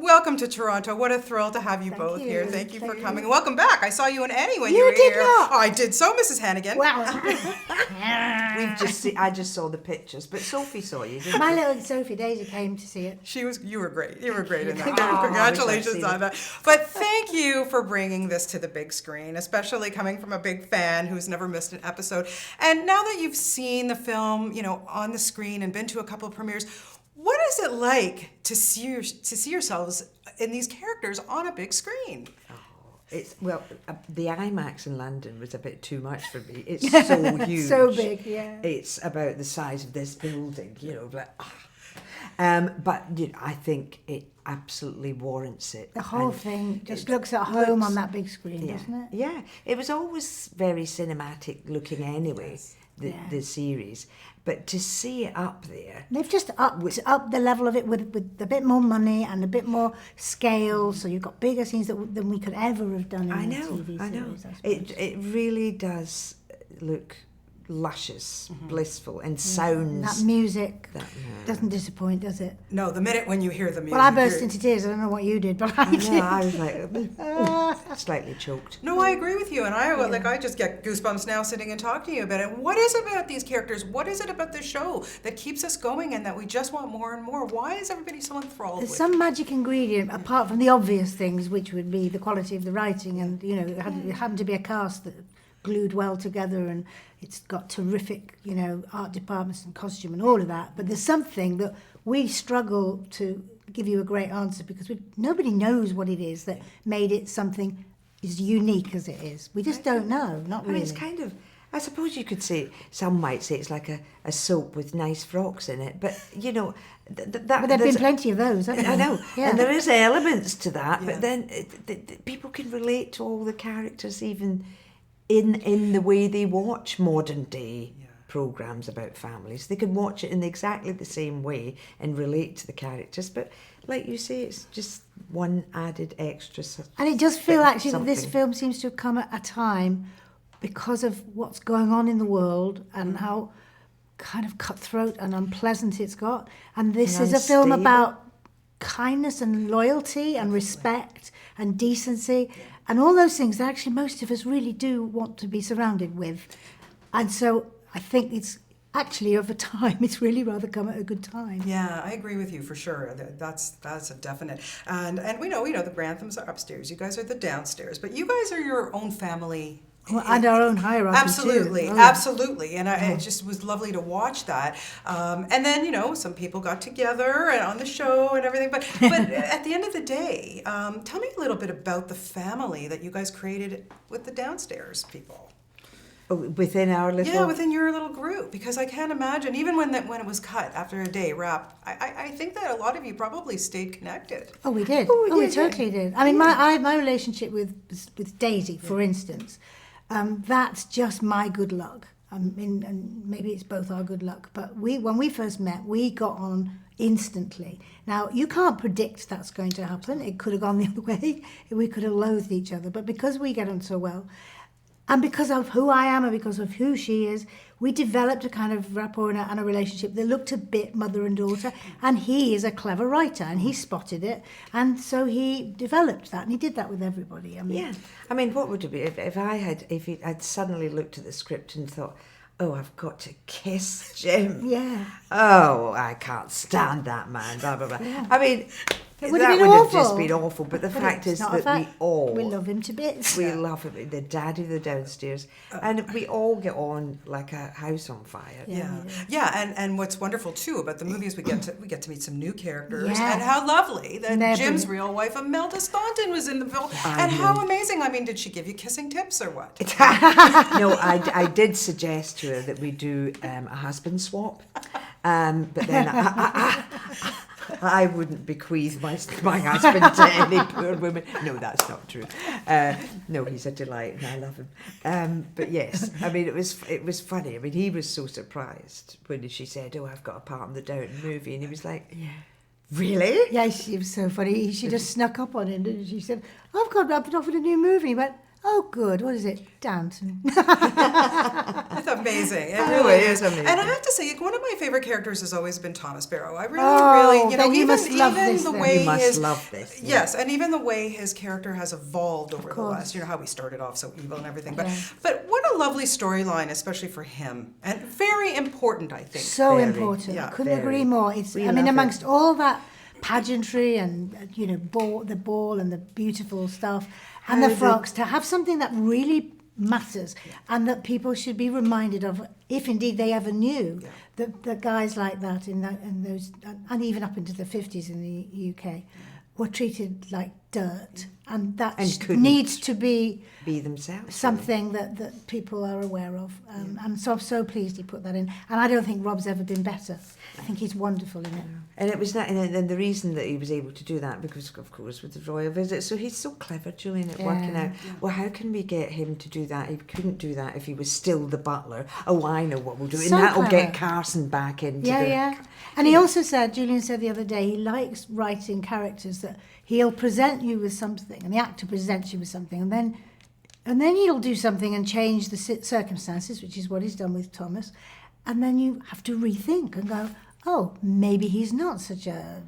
welcome to Toronto. What a thrill to have you both here. Thank you for coming. Welcome back. I saw you in Annie when you were did here. not. Oh, I did so, Mrs. Hannigan. Wow. I just saw the pictures, but Sophie saw you, didn't My you? little Sophie Daisy came to see it. You were great. You were great in that. Oh, Congratulations I wish I'd on that. But thank you for bringing this to the big screen, especially coming from a big fan who's never missed an episode. And now that you've seen the film, on the screen and been to a couple of premieres, what is it like to see yourselves in these characters on a big screen? The IMAX in London was a bit too much for me. It's so huge, So big, yeah. It's about the size of this building, But I think it absolutely warrants it. The whole thing just looks at home on that big screen, doesn't it? Yeah, it was always very cinematic looking anyway. The series, but to see it up there, They've just upped the level of it with a bit more money and a bit more scale. So you've got bigger scenes than we could ever have done in a TV series. It really does look luscious, blissful, and sounds. That music doesn't disappoint, does it? No, the minute when you hear the music. Well, I burst into tears. I don't know what you did, but I did. I was like slightly choked. No, I agree with you, and I just get goosebumps now sitting and talking to you about it. What is it about these characters? What is it about this show that keeps us going and that we just want more and more? Why is everybody so enthralled? There's some magic ingredient apart from the obvious things, which would be the quality of the writing, and it happened to be a cast that glued well together, and it's got terrific, art departments and costume and all of that. But there's something that we struggle to give you a great answer because nobody knows what it is that made it something as unique as it is. We just don't know, not really. It's kind of, I suppose you could say, some might say it's like a soap with nice frocks in it, but but there've been plenty of those, haven't there? I know, yeah. and there is elements to that, but then people can relate to all the characters even in the way they watch modern day programs about families. They can watch it in exactly the same way and relate to the characters, but like you say, it's just one added extra. And it does feel actually that this film seems to have come at a time because of what's going on in the world and how kind of cutthroat and unpleasant it's got. And this is a film about kindness and loyalty and respect and decency and all those things that actually most of us really do want to be surrounded with. And so I think it's actually, over time, it's really rather come at a good time. Yeah, I agree with you for sure. That's a definite. And we know, the Granthams are upstairs. You guys are the downstairs. But you guys are your own family. Well, and our own hierarchy absolutely, too. Absolutely. And it just was lovely to watch that. And then, some people got together and on the show and everything. But at the end of the day, tell me a little bit about the family that you guys created with the downstairs people. Within our little... Yeah, within your little group. Because I can't imagine, even when it was cut after a day wrapped, I think that a lot of you probably stayed connected. Oh, we did. We totally did. I mean, my relationship with Daisy, for instance, that's just my good luck. And maybe it's both our good luck. But when we first met, we got on instantly. Now, you can't predict that's going to happen. It could have gone the other way. We could have loathed each other. But because we get on so well, and because of who I am and because of who she is, we developed a kind of rapport and a relationship that looked a bit mother and daughter. And he is a clever writer, and he spotted it. And so he developed that, and he did that with everybody. I mean, what would it be if I'd suddenly looked at the script and thought, oh, I've got to kiss Jim. Yeah. Oh, I can't stand that man, blah, blah, blah. Yeah. I mean... It would that have would have just been awful, but the fact is that we love him to bits. We love him, the daddy, the downstairs, and we all get on like a house on fire. Yeah, and what's wonderful too about the movie is we get to meet some new characters, and how lovely that Jim's real wife Imelda Staunton was in the film, and how amazing. I mean, did she give you kissing tips or what? No, I did suggest to her that we do a husband swap, but then I wouldn't bequeath my husband to any poor woman. No, that's not true. No, he's a delight and I love him. But yes, I mean, it was funny. I mean, he was so surprised when she said, oh, I've got a part in the Downton movie. And he was like, really? Yeah, she was so funny. She just snuck up on him, didn't she? She said, I've been offered a new movie. He went, Oh, good. What is it? Downton. It's amazing. It really is amazing. And I have to say, one of my favorite characters has always been Thomas Barrow. I really, you know, then you must love even this the then. way You must his love this. Yeah. yes, and even the way his character has evolved over the last, you know, how he started off so evil and everything. But what a lovely storyline, especially for him, and very important, I think. So Very, important. yeah, Couldn't agree more. It's, We I mean, love amongst it. all that pageantry and, you know, the ball and the beautiful stuff and the frocks, to have something that really matters and that people should be reminded of, if indeed they ever knew that guys like that in those, and even up into the 50s in the UK, were treated like dirt, and that couldn't needs to be themselves. something that people are aware of. And so I'm so pleased he put that in. And I don't think Rob's ever been better. I think he's wonderful in it. And it was that, and the reason that he was able to do that, because of course with the royal visit, so he's so clever, Julian, at working out, well, how can we get him to do that? He couldn't do that if he was still the butler. Oh, I know what we'll do. So And that'll clever. get Carson back into And he also said, Julian said the other day, he likes writing characters that he'll present you with something, and the actor presents you with something, and then he'll do something and change the circumstances, which is what he's done with Thomas, and then you have to rethink and go, oh, maybe he's not such a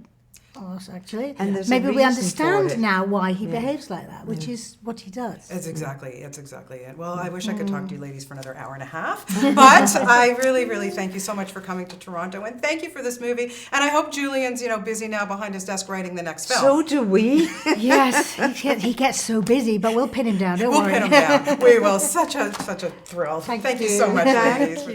arse, actually. And there's a maybe we reason understand for it. now why he behaves like that, which is what he does. It's exactly it. Well, I wish I could talk to you ladies for another hour and a half, but I really, really thank you so much for coming to Toronto, and thank you for this movie. And I hope Julian's, you know, busy now behind his desk writing the next film. So do we. Yes, he gets so busy, but we'll pin him down, don't We'll worry. pin him down. We will. Such a thrill. Thank you so much, ladies.